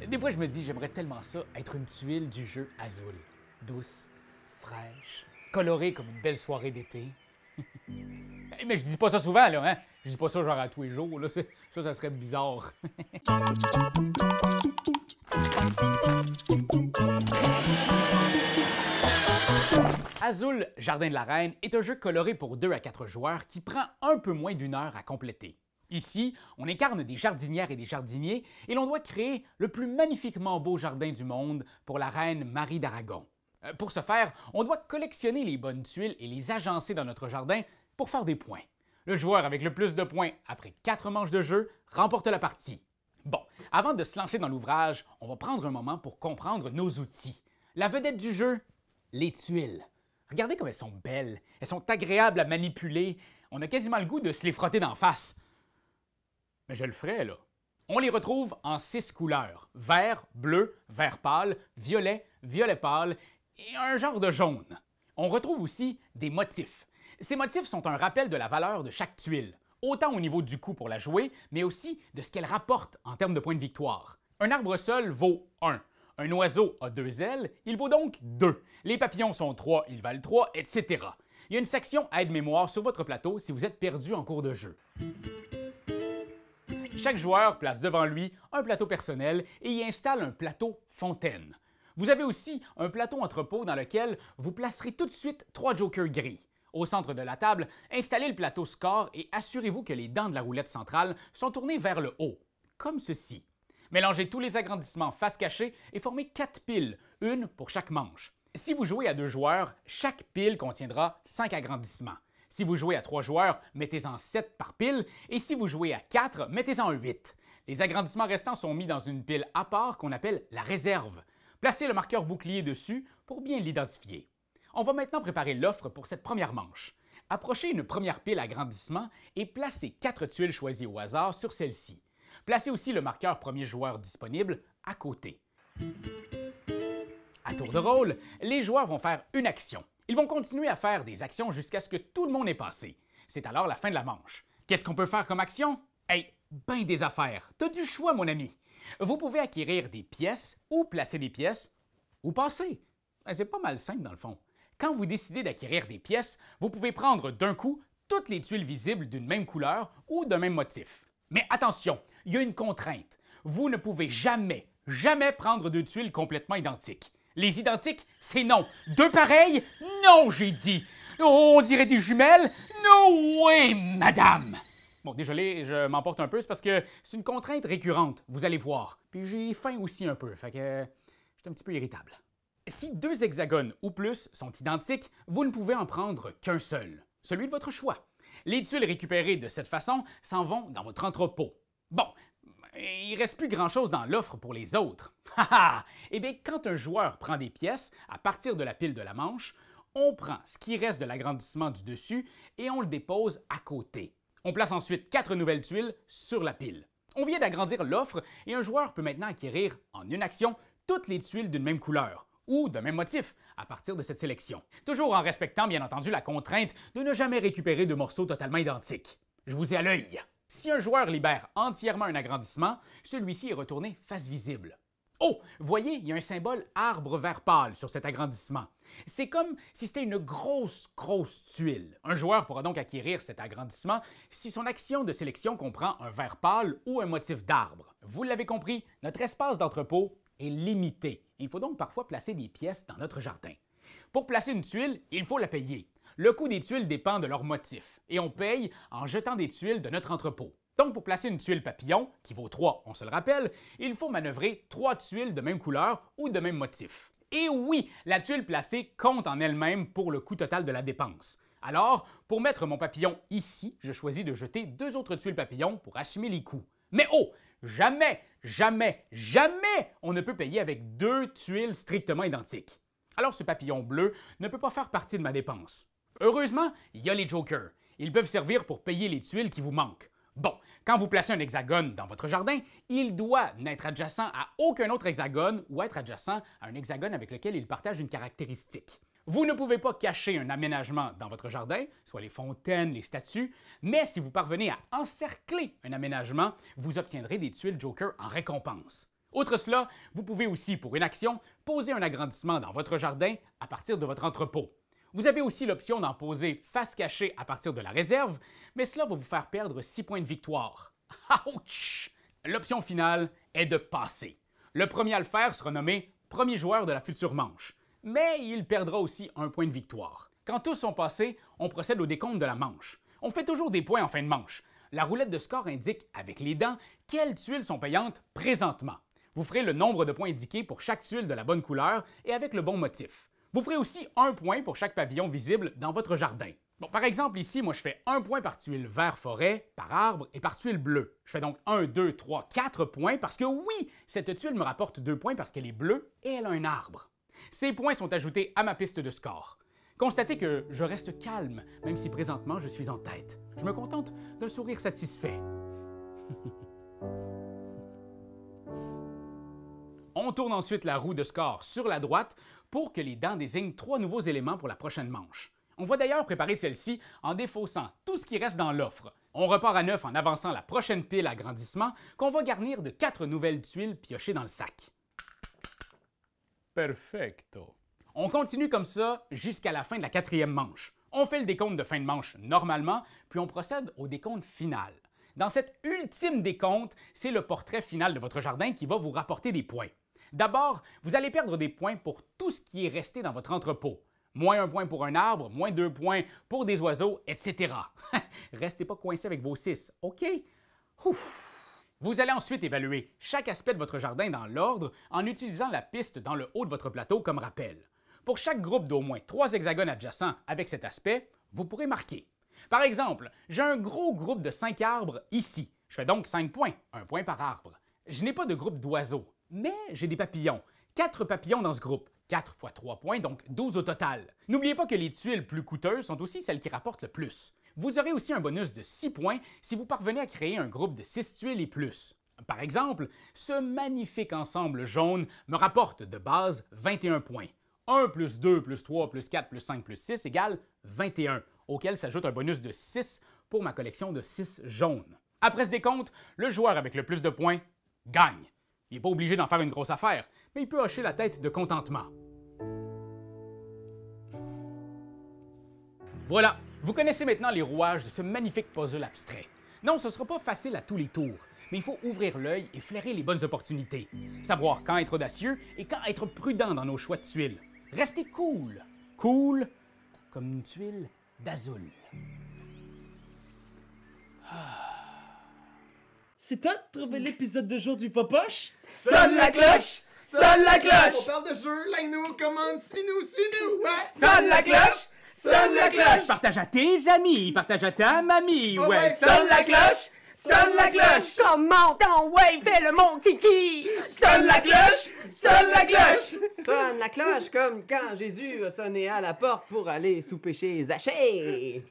Des fois, je me dis, j'aimerais tellement ça, être une tuile du jeu Azul. Douce, fraîche, colorée comme une belle soirée d'été. Mais je dis pas ça souvent, là, hein? Je dis pas ça genre à tous les jours, là. Ça serait bizarre. Azul Jardin de la Reine est un jeu coloré pour 2 à 4 joueurs qui prend un peu moins d'une heure à compléter. Ici, on incarne des jardinières et des jardiniers et l'on doit créer le plus magnifiquement beau jardin du monde pour la reine Marie d'Aragon. Pour ce faire, on doit collectionner les bonnes tuiles et les agencer dans notre jardin pour faire des points. Le joueur avec le plus de points après 4 manches de jeu remporte la partie. Bon, avant de se lancer dans l'ouvrage, on va prendre un moment pour comprendre nos outils. La vedette du jeu, les tuiles. Regardez comme elles sont belles, elles sont agréables à manipuler, on a quasiment le goût de se les frotter d'en face. Mais je le ferai, là. On les retrouve en 6 couleurs: vert, bleu, vert pâle, violet, violet pâle et un genre de jaune. On retrouve aussi des motifs. Ces motifs sont un rappel de la valeur de chaque tuile, autant au niveau du coût pour la jouer, mais aussi de ce qu'elle rapporte en termes de points de victoire. Un arbre seul vaut 1. Un oiseau a 2 ailes, il vaut donc 2. Les papillons sont 3, ils valent 3, etc. Il y a une section aide-mémoire sur votre plateau si vous êtes perdu en cours de jeu. Chaque joueur place devant lui un plateau personnel et y installe un plateau fontaine. Vous avez aussi un plateau entrepôt dans lequel vous placerez tout de suite 3 jokers gris. Au centre de la table, installez le plateau score et assurez-vous que les dents de la roulette centrale sont tournées vers le haut, comme ceci. Mélangez tous les agrandissements face cachée et formez 4 piles, une pour chaque manche. Si vous jouez à 2 joueurs, chaque pile contiendra 5 agrandissements. Si vous jouez à 3 joueurs, mettez-en 7 par pile, et si vous jouez à 4, mettez-en 8. Les agrandissements restants sont mis dans une pile à part qu'on appelle la réserve. Placez le marqueur bouclier dessus pour bien l'identifier. On va maintenant préparer l'offre pour cette première manche. Approchez une première pile agrandissement et placez 4 tuiles choisies au hasard sur celle-ci. Placez aussi le marqueur premier joueur disponible à côté. À tour de rôle, les joueurs vont faire une action. Ils vont continuer à faire des actions jusqu'à ce que tout le monde ait passé. C'est alors la fin de la manche. Qu'est-ce qu'on peut faire comme action? Hey, ben des affaires! T'as du choix, mon ami! Vous pouvez acquérir des pièces ou placer des pièces ou passer. C'est pas mal simple dans le fond. Quand vous décidez d'acquérir des pièces, vous pouvez prendre d'un coup toutes les tuiles visibles d'une même couleur ou d'un même motif. Mais attention, il y a une contrainte. Vous ne pouvez jamais prendre 2 tuiles complètement identiques. Les identiques, c'est non. 2 pareilles, non, j'ai dit. Oh, on dirait des jumelles? No way, madame! Bon, désolé, je m'emporte un peu, c'est parce que c'est une contrainte récurrente, vous allez voir. Puis j'ai faim aussi un peu, fait que je suis un petit peu irritable. Si 2 hexagones ou plus sont identiques, vous ne pouvez en prendre qu'un seul, celui de votre choix. Les tuiles récupérées de cette façon s'en vont dans votre entrepôt. Bon, il ne reste plus grand-chose dans l'offre pour les autres. Eh bien, quand un joueur prend des pièces à partir de la pile de la manche, on prend ce qui reste de l'agrandissement du dessus et on le dépose à côté. On place ensuite 4 nouvelles tuiles sur la pile. On vient d'agrandir l'offre et un joueur peut maintenant acquérir en une action toutes les tuiles d'une même couleur ou d'un même motif à partir de cette sélection. Toujours en respectant bien entendu la contrainte de ne jamais récupérer de morceaux totalement identiques. Je vous ai à l'œil. Si un joueur libère entièrement un agrandissement, celui-ci est retourné face visible. Oh, voyez, il y a un symbole arbre vert pâle sur cet agrandissement. C'est comme si c'était une grosse tuile. Un joueur pourra donc acquérir cet agrandissement si son action de sélection comprend un vert pâle ou un motif d'arbre. Vous l'avez compris, notre espace d'entrepôt est limité. Il faut donc parfois placer des pièces dans notre jardin. Pour placer une tuile, il faut la payer. Le coût des tuiles dépend de leur motif, et on paye en jetant des tuiles de notre entrepôt. Donc, pour placer une tuile papillon, qui vaut 3, on se le rappelle, il faut manœuvrer 3 tuiles de même couleur ou de même motif. Et oui, la tuile placée compte en elle-même pour le coût total de la dépense. Alors, pour mettre mon papillon ici, je choisis de jeter 2 autres tuiles papillons pour assumer les coûts. Mais oh! Jamais on ne peut payer avec 2 tuiles strictement identiques. Alors ce papillon bleu ne peut pas faire partie de ma dépense. Heureusement, il y a les jokers. Ils peuvent servir pour payer les tuiles qui vous manquent. Bon, quand vous placez un hexagone dans votre jardin, il doit n'être adjacent à aucun autre hexagone ou être adjacent à un hexagone avec lequel il partage une caractéristique. Vous ne pouvez pas cacher un aménagement dans votre jardin, soit les fontaines, les statues, mais si vous parvenez à encercler un aménagement, vous obtiendrez des tuiles Joker en récompense. Outre cela, vous pouvez aussi, pour une action, poser un agrandissement dans votre jardin à partir de votre entrepôt. Vous avez aussi l'option d'en poser face cachée à partir de la réserve, mais cela va vous faire perdre 6 points de victoire. Ouch! L'option finale est de passer. Le premier à le faire sera nommé premier joueur de la future manche, mais il perdra aussi 1 point de victoire. Quand tous sont passés, on procède au décompte de la manche. On fait toujours des points en fin de manche. La roulette de score indique, avec les dents, quelles tuiles sont payantes présentement. Vous ferez le nombre de points indiqués pour chaque tuile de la bonne couleur et avec le bon motif. Vous ferez aussi 1 point pour chaque pavillon visible dans votre jardin. Bon, par exemple, ici, moi, je fais 1 point par tuile vert forêt, par arbre et par tuile bleue. Je fais donc 1, 2, 3, 4 points parce que oui, cette tuile me rapporte 2 points parce qu'elle est bleue et elle a un arbre. Ces points sont ajoutés à ma piste de score. Constatez que je reste calme, même si présentement je suis en tête. Je me contente d'un sourire satisfait. On tourne ensuite la roue de score sur la droite pour que les dents désignent 3 nouveaux éléments pour la prochaine manche. On va d'ailleurs préparer celle-ci en défaussant tout ce qui reste dans l'offre. On repart à 9 en avançant la prochaine pile à agrandissement qu'on va garnir de 4 nouvelles tuiles piochées dans le sac. Perfecto. On continue comme ça jusqu'à la fin de la 4e manche. On fait le décompte de fin de manche normalement, puis on procède au décompte final. Dans cet ultime décompte, c'est le portrait final de votre jardin qui va vous rapporter des points. D'abord, vous allez perdre des points pour tout ce qui est resté dans votre entrepôt. Moins 1 point pour un arbre, moins 2 points pour des oiseaux, etc. Restez pas coincés avec vos 6, OK? Ouf. Vous allez ensuite évaluer chaque aspect de votre jardin dans l'ordre en utilisant la piste dans le haut de votre plateau comme rappel. Pour chaque groupe d'au moins 3 hexagones adjacents avec cet aspect, vous pourrez marquer. Par exemple, j'ai un gros groupe de 5 arbres ici. Je fais donc 5 points, 1 point par arbre. Je n'ai pas de groupe d'oiseaux, mais j'ai des papillons. 4 papillons dans ce groupe. 4 fois 3 points, donc 12 au total. N'oubliez pas que les tuiles plus coûteuses sont aussi celles qui rapportent le plus. Vous aurez aussi un bonus de 6 points si vous parvenez à créer un groupe de 6 tuiles et plus. Par exemple, ce magnifique ensemble jaune me rapporte de base 21 points. 1 plus 2 plus 3 plus 4 plus 5 plus 6 égale 21, auquel s'ajoute un bonus de 6 pour ma collection de 6 jaunes. Après ce décompte, le joueur avec le plus de points gagne. Il n'est pas obligé d'en faire une grosse affaire, mais il peut hocher la tête de contentement. Voilà, vous connaissez maintenant les rouages de ce magnifique puzzle abstrait. Non, ce ne sera pas facile à tous les tours, mais il faut ouvrir l'œil et flairer les bonnes opportunités. Savoir quand être audacieux et quand être prudent dans nos choix de tuiles. Restez cool, cool comme une tuile d'azul. C'est toi de trouver l'épisode de jour du Popoche? Sonne la cloche! Sonne la cloche! On parle de jeu, like-nous, commande, suis-nous, ouais! Sonne la cloche! Sonne la cloche! Partage à tes amis, partage à ta mamie, ouais! Sonne la cloche! Sonne la cloche! Comment ton ouais, fais-le mon kiki! Sonne la cloche! Sonne la cloche! Sonne la cloche comme quand Jésus a sonné à la porte pour aller souper chez Zachée.